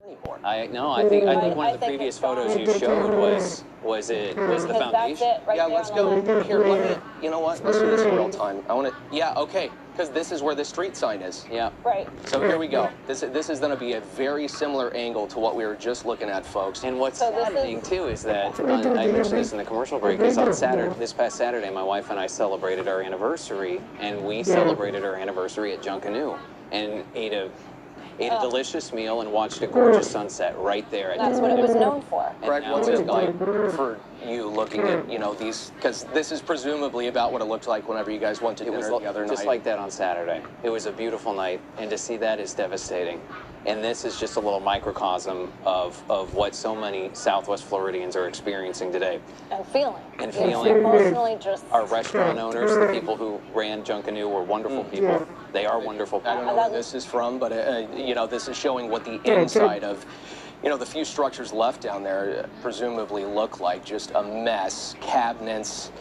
anymore. I think one of the previous photos you showed was the foundation. That's it right there. Let's go here. Let me. You know what? Let's do this in real time. I want to. Yeah. Okay. Because this is where the street sign is. Yeah. Right. So here we go. This is going to be a very similar angle to what we were just looking at, folks. And what's happening too is that I mentioned this in the commercial break. Is on this past Saturday, my wife and I celebrated our anniversary, and we celebrated our anniversary at Junkanoo and ate a delicious meal and watched a gorgeous sunset right there. That's what it was known for. Greg, what's it like for you looking at, these, because this is presumably about what it looked like whenever you guys went to dinner the other night. Just like that on Saturday. It was a beautiful night, and to see that is devastating. And this is just a little microcosm of what so many Southwest Floridians are experiencing today. And feeling. And feeling. Emotionally just... Our restaurant owners, the people who ran Junkanoo were wonderful people. They are wonderful people. I don't know where this is from, but, this is showing what the inside of, the few structures left down there presumably look like. Just a mess. Cabinets,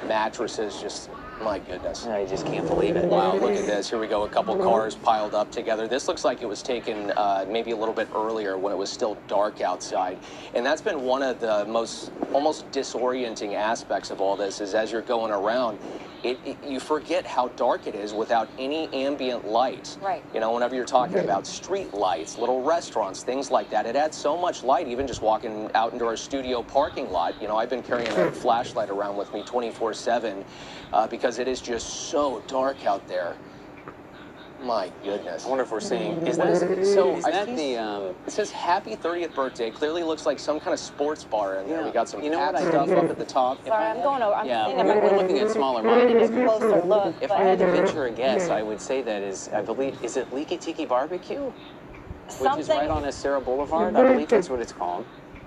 mattresses, just... My goodness. I just can't believe it. Wow, look at this. Here we go. A couple cars piled up together. This looks like it was taken maybe a little bit earlier when it was still dark outside. And that's been one of the most almost disorienting aspects of all this is as you're going around, you forget how dark it is without any ambient light. Right. Whenever you're talking about street lights, little restaurants, things like that, it adds so much light, even just walking out into our studio parking lot. I've been carrying a flashlight around with me 24/7 because it is just so dark out there. My goodness. I wonder if we're seeing... Is that the... It says happy 30th birthday. Clearly looks like some kind of sports bar in there. We got some cat stuff up at the top. Sorry, I'm going over. We're looking at smaller monitors. Closer look. If I had to venture a guess, I would say that is, I believe, is it Leaky Tiki Barbecue? Which is right on Estero Boulevard. I believe that's what it's called.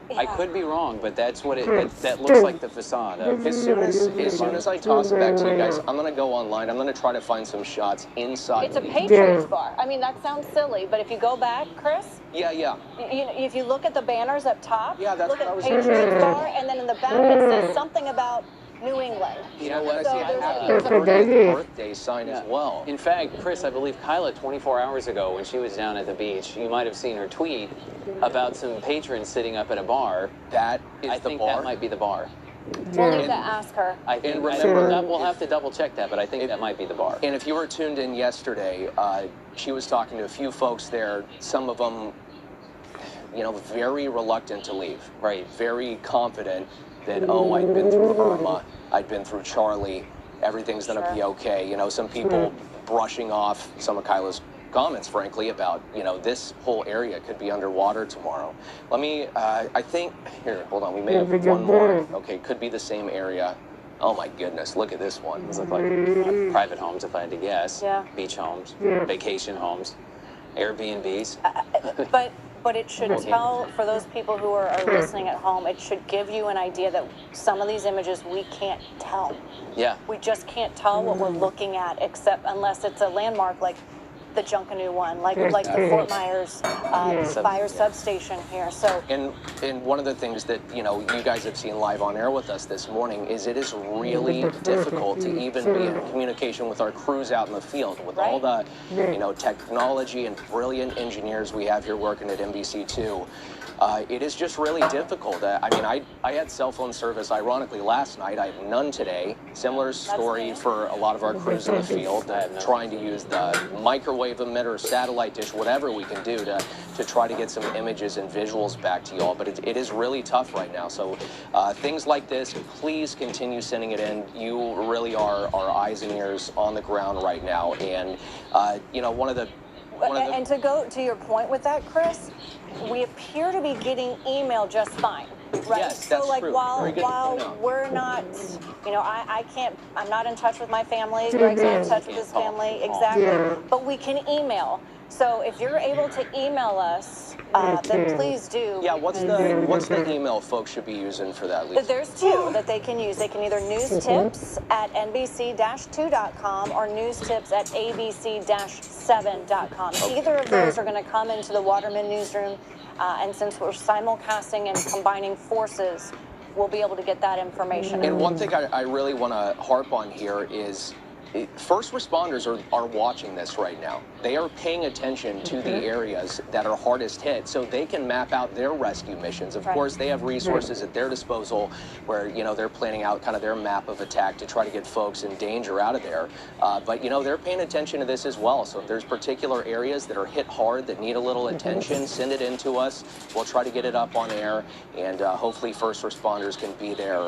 Yeah. I could be wrong, but that's what that looks like the facade of. As soon as I toss it back to you guys, I'm going to go online. I'm going to try to find some shots inside. It's a Patriots bar. I mean, that sounds silly, but if you go back, Chris. Yeah. If you look at the banners up top, that's look what I at was Patriots bar, and then in the back it says something about New England. You know what? So I have the birthday sign as well. In fact, Chris, I believe Kyla 24 hours ago when she was down at the beach, you might have seen her tweet about some patrons sitting up at a bar. That is I think that might be the bar. We'll need to ask her. I think, we'll have to double check that, but I think that might be the bar. And if you were tuned in yesterday, she was talking to a few folks there, some of them, very reluctant to leave, right? Very confident that, I'd been through Irma, I'd been through Charlie, everything's going to be okay. Some people brushing off some of Kyla's comments, frankly, about, this whole area could be underwater tomorrow. Let me, I think, here, hold on, we may have one more. Okay, could be the same area. Oh my goodness, look at this one. These look like private homes, if I had to guess. Yeah. Beach homes, vacation homes, Airbnbs. But it should tell, for those people who are listening at home, it should give you an idea that some of these images we can't tell. Yeah. We just can't tell what we're looking at, except unless it's a landmark like the Junkanoo one, like the Fort Myers fire substation here. So and one of the things that you guys have seen live on air with us this morning is it is really difficult to even be in communication with our crews out in the field with all the technology and brilliant engineers we have here working at NBC2. It is just really difficult. I had cell phone service, ironically, last night. I have none today. Similar story for a lot of our crews in the field, trying to use the microwave emitter, satellite dish, whatever we can do to try to get some images and visuals back to you all. But it is really tough right now. So things like this, please continue sending it in. You really are our eyes and ears on the ground right now. And, and to go to your point with that, Chris, we appear to be getting email just fine, right? Yes, that's so like true. while we're not, I'm not in touch with my family. Greg's not in touch with his family, exactly. But we can email. So if you're able to email us, then please do. Yeah, what's the email folks should be using for that, Lisa? There's two that they can use. They can either newstips@nbc-2.com or newstips@abc-7.com. Either of those are going to come into the Waterman newsroom, and since we're simulcasting and combining forces, we'll be able to get that information. And one thing I really want to harp on here is first responders are watching this right now. they are paying attention to the areas that are hardest hit so they can map out their rescue missions. Of course, they have resources at their disposal where, you know, they're planning out kind of their map of attack to try to get folks in danger out of there. But, you know, they're paying attention to this as well. So if there's particular areas that are hit hard that need a little attention, send it in to us. We'll try to get it up on air, and hopefully first responders can be there,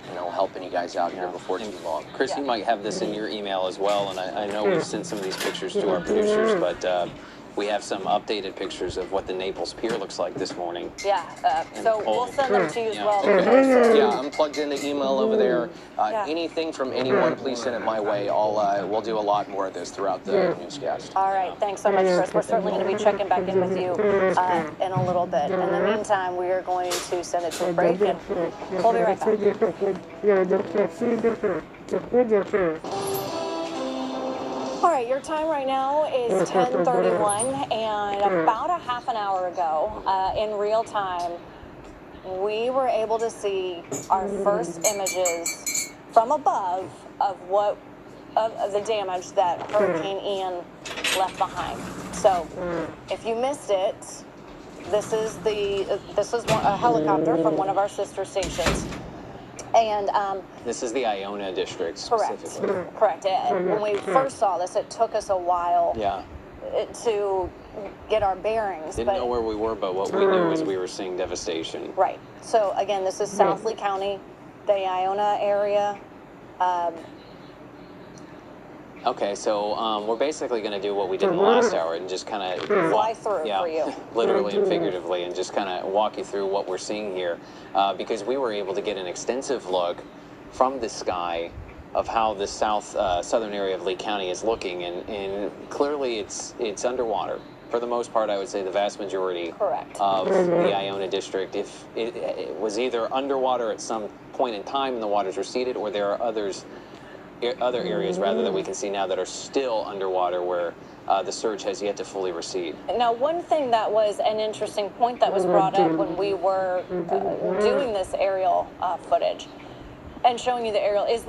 you know, helping you guys out here before too long. Chris, you might have this in your email as well, and I know we've sent some of these pictures to our producers, but we have some updated pictures of what the Naples Pier looks like this morning. Yeah, so we'll send them to you as well. Yeah, I'm plugged into email over there. Anything from anyone, please send it my way. We'll do a lot more of this throughout the newscast. All right, thanks so much, Chris. We're certainly going to be checking back in with you in a little bit. In the meantime, we are going to send it to a break, and we'll be right back. All right, your time right now is 10:31, and about a half an hour ago, in real time, we were able to see our first images from above of the damage that Hurricane Ian left behind. So, if you missed it, this is a helicopter from one of our sister stations. And this is the Iona district specifically. Correct. When we first saw this, it took us a while to get our bearings. Didn't know where we were, but what we knew is we were seeing devastation. Right. So again, this is South Lee County, the Iona area. Okay, so we're basically going to do what we did in the last hour and just kind of fly through for you. Literally and figuratively, and just kind of walk you through what we're seeing here, because we were able to get an extensive look from the sky of how the southern area of Lee County is looking, and clearly it's underwater. For the most part, I would say the vast majority of the Iona district, if it was either underwater at some point in time and the waters receded, or there are other areas rather that we can see now that are still underwater where the surge has yet to fully recede. Now, one thing that was an interesting point that was brought up when we were doing this aerial footage and showing you the aerial is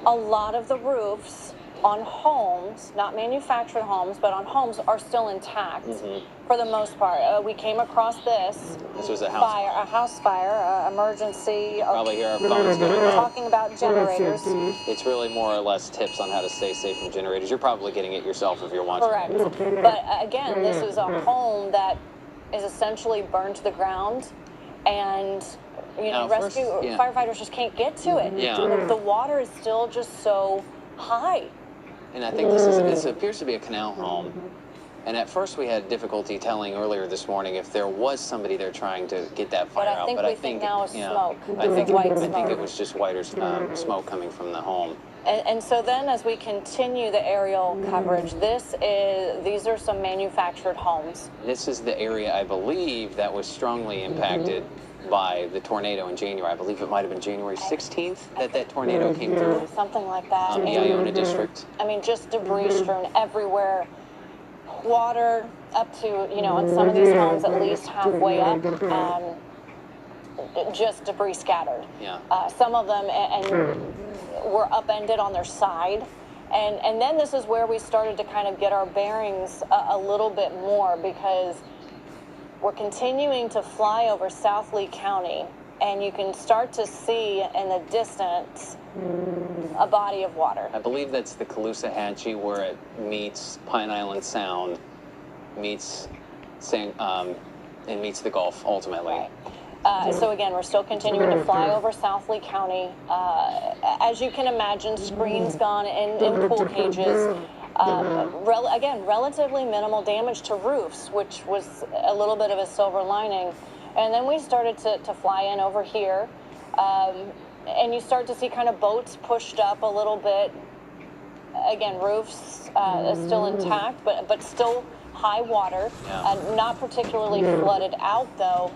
a lot of the roofs on homes, not manufactured homes, but on homes are still intact for the most part. We came across this. This was a house fire, emergency. Probably hear our phones going off. Talking about generators. It's really more or less tips on how to stay safe from generators. You're probably getting it yourself if you're watching. Correct. But again, this is a home that is essentially burned to the ground, and you know, firefighters just can't get to it. The water is still just so high. And I think this appears to be a canal home. And at first we had difficulty telling earlier this morning if there was somebody there trying to get that fire out. But I think now is smoke. I think it was just whiter smoke coming from the home. And so then as we continue the aerial coverage, these are some manufactured homes. This is the area, I believe, that was strongly impacted by the tornado in January. I believe it might have been January 16th that tornado came through. Something like that. In the Iona district. I mean, just debris strewn everywhere. Water up to, you know, in some of these homes at least halfway up. Just debris scattered. Some of them were upended on their side. And then this is where we started to kind of get our bearings a little bit more, because we're continuing to fly over South Lee County, and you can start to see in the distance a body of water. I believe that's the Caloosahatchee, where it meets Pine Island Sound, meets and meets the Gulf ultimately. So again, we're still continuing to fly over South Lee County. As you can imagine, screens gone in pool cages. Again, relatively minimal damage to roofs, which was a little bit of a silver lining. And then we started to fly in over here, and you start to see kind of boats pushed up a little bit. Again, roofs still intact, but still high water, not particularly flooded out though.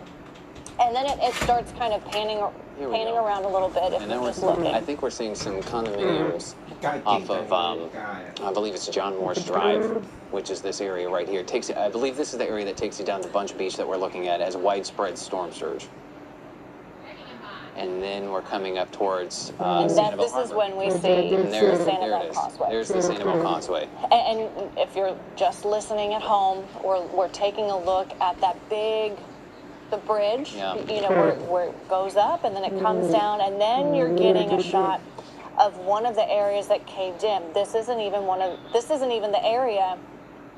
And then it starts kind of panning around a little bit. If you're just looking. I think we're seeing some condominiums off of, I believe it's John Morris Drive, which is this area right here. I believe this is the area that takes you down to Bunch Beach that we're looking at as widespread storm surge. and then we're coming up towards And Sanibel this is Harbor. when we see And the there it Sanibel is. Causeway. There's the Sanibel Causeway. And if you're just listening at home, we're taking a look at that the bridge, Yeah. you know, where it goes up and then it comes down, and then you're getting a shot of one of the areas that caved in. This isn't even the area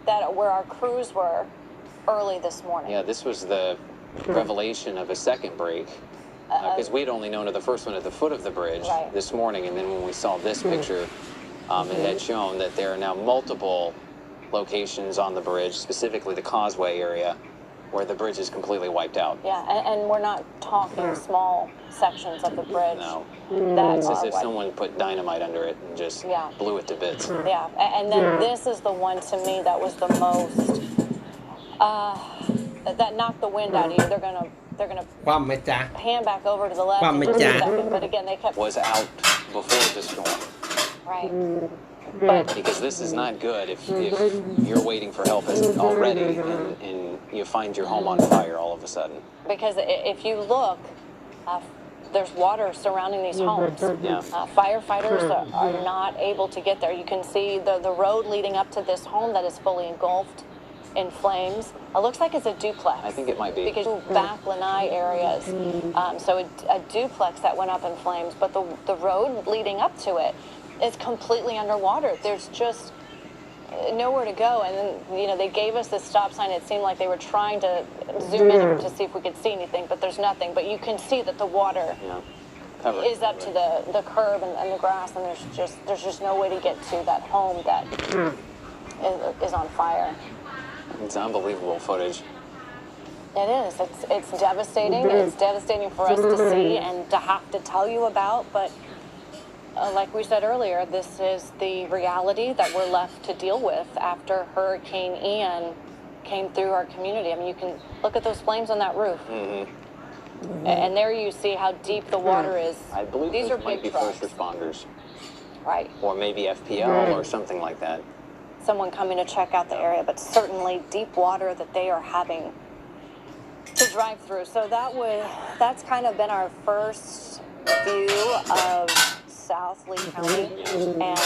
where our crews were early this morning. Yeah, this was the revelation of a second break, because we'd only known of the first one at the foot of the bridge this morning, and then when we saw this picture, it had shown that there are now multiple locations on the bridge, specifically the causeway area, where the bridge is completely wiped out. Yeah, and we're not talking small sections of the bridge. No. That It's as are if wiped. someone put dynamite under it and just blew it to bits. Yeah, and then this is the one to me that was the most that knocked the wind out of you. They're gonna ความไหมจ๊ะ pan back over to the leftความ in ไหม just a จ๊ะ second, but again they kept Was out before the storm. right. But because this is not good if you're waiting for help already and you find your home on fire all of a sudden. Because if you look, there's water surrounding these homes. Yeah. Firefighters are not able to get there. You can see the road leading up to this home that is fully engulfed in flames. It looks like it's a duplex. I think it might be. Because back lanai areas. So a duplex that went up in flames, but the road leading up to it is completely underwater. There's just nowhere to go. And then, you know, they gave us this stop sign. It seemed like they were trying to zoom in to see if we could see anything, but there's nothing. But you can see that the water is up to the curb and the grass, and there's just no way to get to that home that is on fire. It's unbelievable footage. It is. It's devastating. It's devastating for us to see and to have to tell you about, but like we said earlier, this is the reality that we're left to deal with after Hurricane Ian came through our community. I mean, you can look at those flames on that roof. And there you see how deep the water is. I believe these are might big be trucks. first responders. Right. Or maybe FPL or something like that. Someone coming to check out the area, but certainly deep water that they are having to drive through. So that's kind of been our first view of South Lee County. And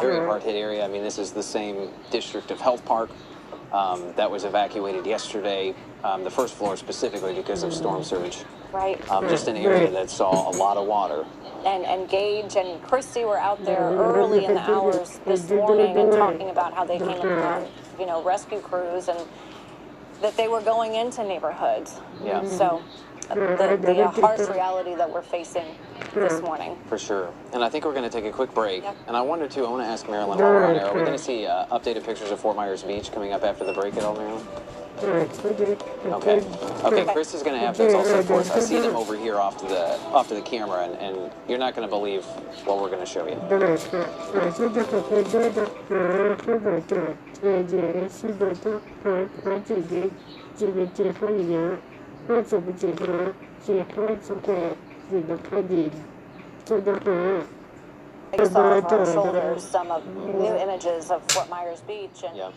Very hard-hit area. I mean, this is the same district of Health Park that was evacuated yesterday, the first floor specifically because of storm surge. right. Just an area that saw a lot of water. And Gage and Christy were out there early in the hours this morning and talking about how they came upon, you know, rescue crews and that they were going into neighborhoods. Yeah. So the harsh reality that we're facing this morning. For sure. And I think we're going to take a quick break. Yep. And I want to ask Marilyn while we're on air, are we going to see updated pictures of Fort Myers Beach coming up after the break at all, Marilyn? Okay. Okay, Chris is going to have those also for us. I see them over here off to the camera, and you're not going to believe what we're going to show you. I saw on our shoulders some of new images of Fort Myers Beach. And Yeah.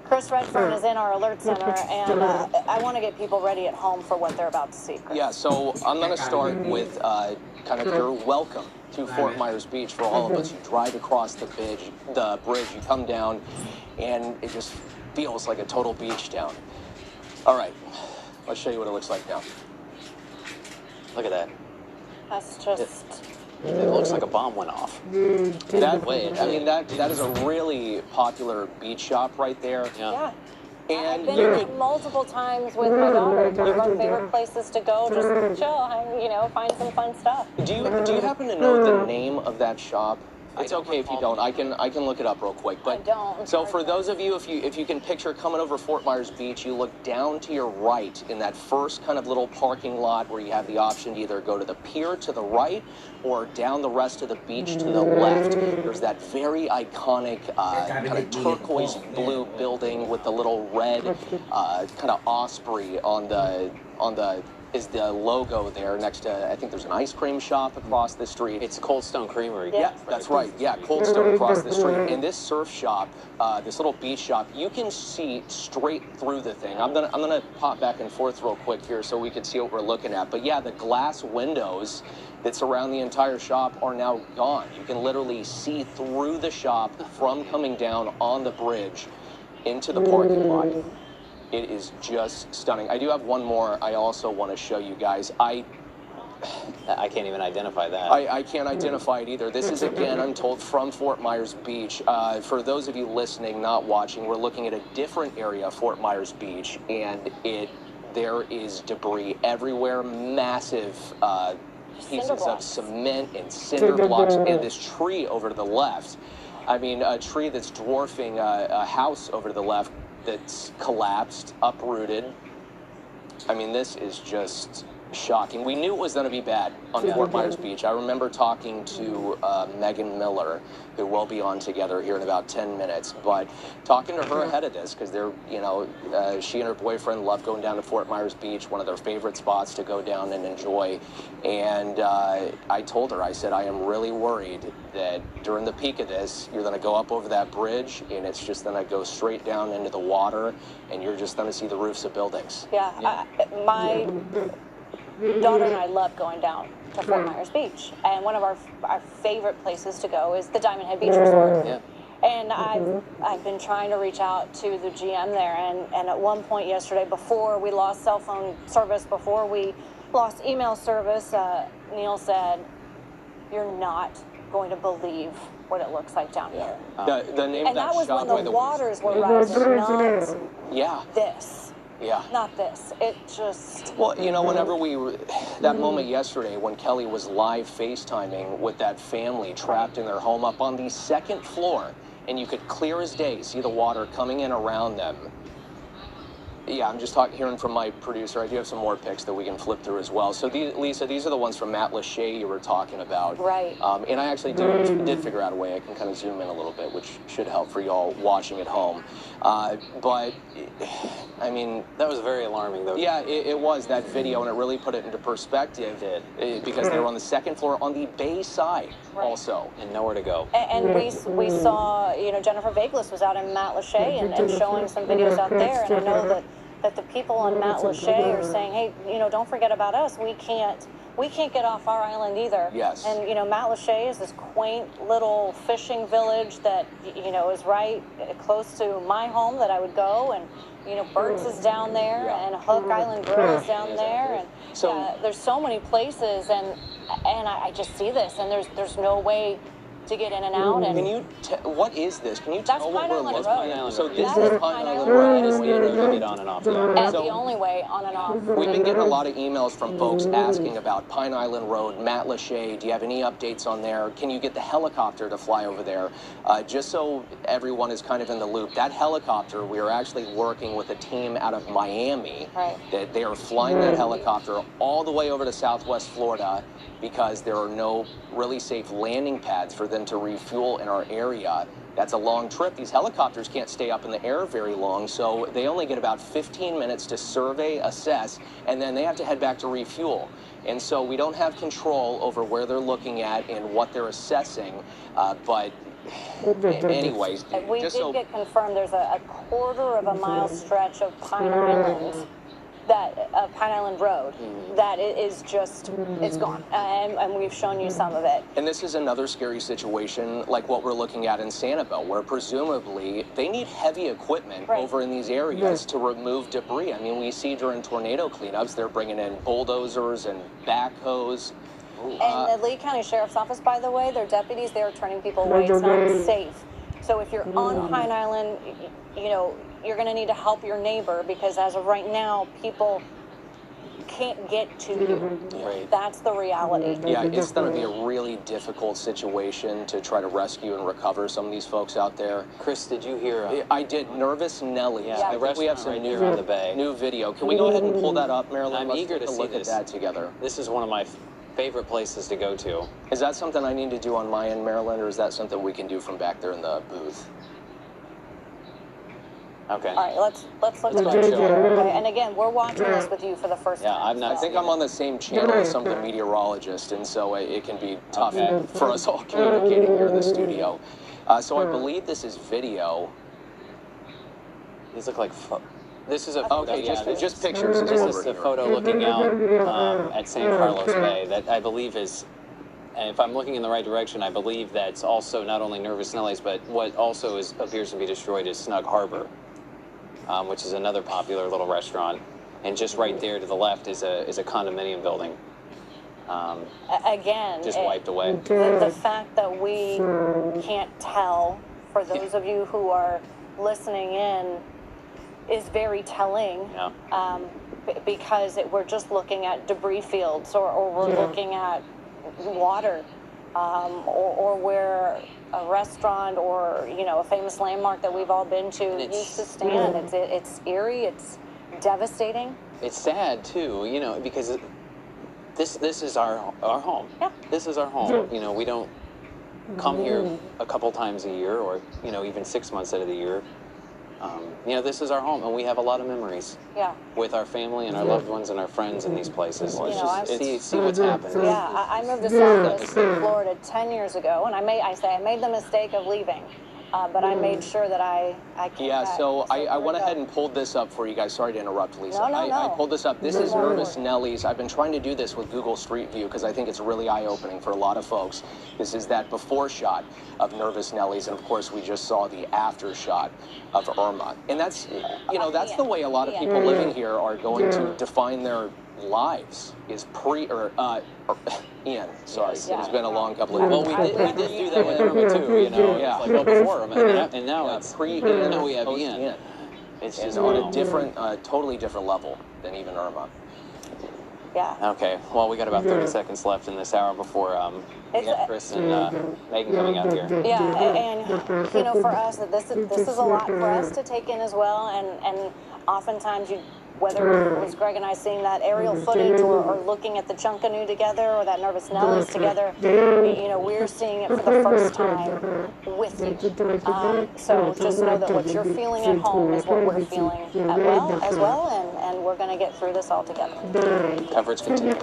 Chris Redfern is in our alert center, and I want to get people ready at home for what they're about to see. Chris. Yeah, so I'm going to start with kind of your welcome to Fort Myers Beach for all of us. You drive across the bridge, you come down, and it just feels like a total beach town. All right, let's show you what it looks like now. Look at that. That's just... It looks like a bomb went off. That way, I mean, that is a really popular beach shop right there. Yeah. And I've been you in could, it multiple times with my daughter. One of our favorite places to go, just chill, hang, you know, find some fun stuff. do you happen to know the name of that shop? It's okay if you don't. I can look it up real quick. But I don't. So for those of you, if you can picture coming over Fort Myers Beach, you look down to your right in that first kind of little parking lot where you have the option to either go to the pier to the right or down the rest of the beach to the left. There's that very iconic kind of turquoise blue building with the little red kind of osprey on the is the logo there next to, I think there's an ice cream shop across the street. It's Cold Stone Creamery. Yeah, that's right. Yeah, Cold Stone across the street. And this surf shop, this little beach shop, you can see straight through the thing. I'm gonna pop back and forth real quick here so we can see what we're looking at. But yeah, the glass windows that surround the entire shop are now gone. You can literally see through the shop from coming down on the bridge into the parking lot. It is just stunning. I do have one more I also want to show you guys. I can't even identify that. I can't identify it either. This is, again, I'm told, from Fort Myers Beach. For those of you listening, not watching, we're looking at a different area of Fort Myers Beach, and there is debris everywhere, massive pieces of cement and cinder blocks, and this tree over to the left. I mean, a tree that's dwarfing a house over to the left that's collapsed, uprooted. I mean, this is just shocking. We knew it was going to be bad on Fort Myers Beach. I remember talking to Megan Miller, who will be on together here in about 10 minutes, but talking to her ahead of this, because they're, you know, she and her boyfriend love going down to Fort Myers Beach, one of their favorite spots to go down and enjoy. And I told her, I said, I am really worried that during the peak of this, you're going to go up over that bridge and it's just going to go straight down into the water and you're just going to see the roofs of buildings. Yeah. My daughter and I love going down to Fort Myers Beach, and one of our favorite places to go is the Diamond Head Beach Resort. Yeah. And I've been trying to reach out to the GM there, and at one point yesterday, before we lost cell phone service, before we lost email service, Neil said, "You're not going to believe what it looks like down here." The name And of that was shop, when the waters were rising, not this. Yeah. Not this. It just... Well, you know, whenever we were, that moment yesterday when Kelly was live FaceTiming with that family trapped in their home up on the second floor, and you could clear as day see the water coming in around them. Yeah, I'm just hearing from my producer. I do have some more pics that we can flip through as well. So, Lisa, these are the ones from Matt Lachey you were talking about. Right. And I actually did figure out a way I can kind of zoom in a little bit, which should help for y'all watching at home. But, I mean... That was very alarming, though. Yeah, it was, that video, and it really put it into perspective. Because they were on the second floor on the bay side also. And nowhere to go. And we saw, you know, Jennifer Vagelis was out in Matt Lachey and showing some videos out there, and I know that the people on Matt Lachey are saying, hey, you know, don't forget about us. We can't get off our island either. Yes. And, you know, Matt Lachey is this quaint little fishing village that, you know, is right close to my home that I would go, and, you know, Burt's is down there, and Hook Island Grill is down there, and so, there's so many places, and I just see this, and there's no way to get in and out. And can you what is this? Can you tell what we're looking at? So this That is Pine Island Road. It's the only way to get on and off. and the only way on and off. We've been getting a lot of emails from folks asking about Pine Island Road, Matt Lachey. Do you have any updates on there? Can you get the helicopter to fly over there? Just so everyone is kind of in the loop, that helicopter, we are actually working with a team out of Miami. Right. That they are flying that helicopter all the way over to Southwest Florida because there are no really safe landing pads for them to refuel in our area. That's a long trip. These helicopters can't stay up in the air very long, so they only get about 15 minutes to survey, assess, and then they have to head back to refuel. And so we don't have control over where they're looking at and what they're assessing, but anyways, We just did get confirmed there's a quarter of a mile stretch of Pine Island, Pine Island Road, that is just, it's gone. And we've shown you some of it. And this is another scary situation like what we're looking at in Sanibel, where presumably they need heavy equipment over in these areas to remove debris. I mean, we see during tornado cleanups, they're bringing in bulldozers and backhoes. And the Lee County Sheriff's Office, by the way, their deputies, they are turning people away. It's not safe. So if you're on Pine Island, you know, you're going to need to help your neighbor, because as of right now, people can't get to you. Right. That's the reality. Yeah, it's going to be a really difficult situation to try to rescue and recover some of these folks out there. Chris, did you hear? I did. Nervous Nelly. Yeah, I think we have some right new there on the bay. New video. Can we go ahead and pull that up, Marilyn? I'm eager to see look this. at that together. This is one of my favorite places to go to. Is that something I need to do on my end, Marilyn, or is that something we can do from back there in the booth? Okay. All right, let's look go at ahead and it. show it. Okay, and again, we're watching this with you for the first Yeah, time. I've not I think I'm on the same channel as some of the meteorologists, and so it can be tough Okay. for us all communicating here in the studio. So I believe this is video. These look like. This is a Okay, yeah, just pictures is This what is we're the hearing. photo looking out at San Carlos Bay that I believe is, and if I'm looking in the right direction, I believe that's also not only Nervous Nellies, but what also appears to be destroyed is Snug Harbor, which is another popular little restaurant. And just right there to the left is a condominium building. Again, Just wiped away. the fact that we can't tell, for those of you who are listening in, is very telling. Yeah. Because we're just looking at debris fields, or we're looking at water, or where a restaurant or a famous landmark that we've all been to used to stand. It's eerie. It's devastating. It's sad too, because this is our home. Yeah. This is our home. We don't come here a couple times a year, or even 6 months out of the year. This is our home, and we have a lot of memories. Yeah. With our family and our loved ones and our friends in these places. Let's just see what's happening. Yeah, I moved to Southwest Florida 10 years ago, and I made the mistake of leaving. But I made sure that I came Yeah, back. so I went here we ahead go. and pulled this up for you guys. Sorry to interrupt, Lisa. No, I pulled this up. This is No. Nervous Nellies. I've been trying to do this with Google Street View because I think it's really eye-opening for a lot of folks. This is that before shot of Nervous Nellies, and of course we just saw the after shot of Irma. And that's, that's the way a lot of people living here are going to define their lives, is Ian, sorry. It's been a long couple of Well, we did do that with Irma too, Yeah. It's like, before Irma, and now it's pre-Ian, now we have post-Ian. Ian. It's And just on a different, totally different level than even Irma. Yeah. Okay, well, we got about 30 seconds left in this hour before we have Chris and Megan coming out here. Yeah, and for us, this is a lot for us to take in as well, and oftentimes whether it was Greg and I seeing that aerial footage or looking at the Junkanoo together or that Nervous Nellies together, we're seeing it for the first time with you. So just know that what you're feeling at home is what we're feeling as well, and we're going to get through this all together. Coverage continues.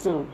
Jadi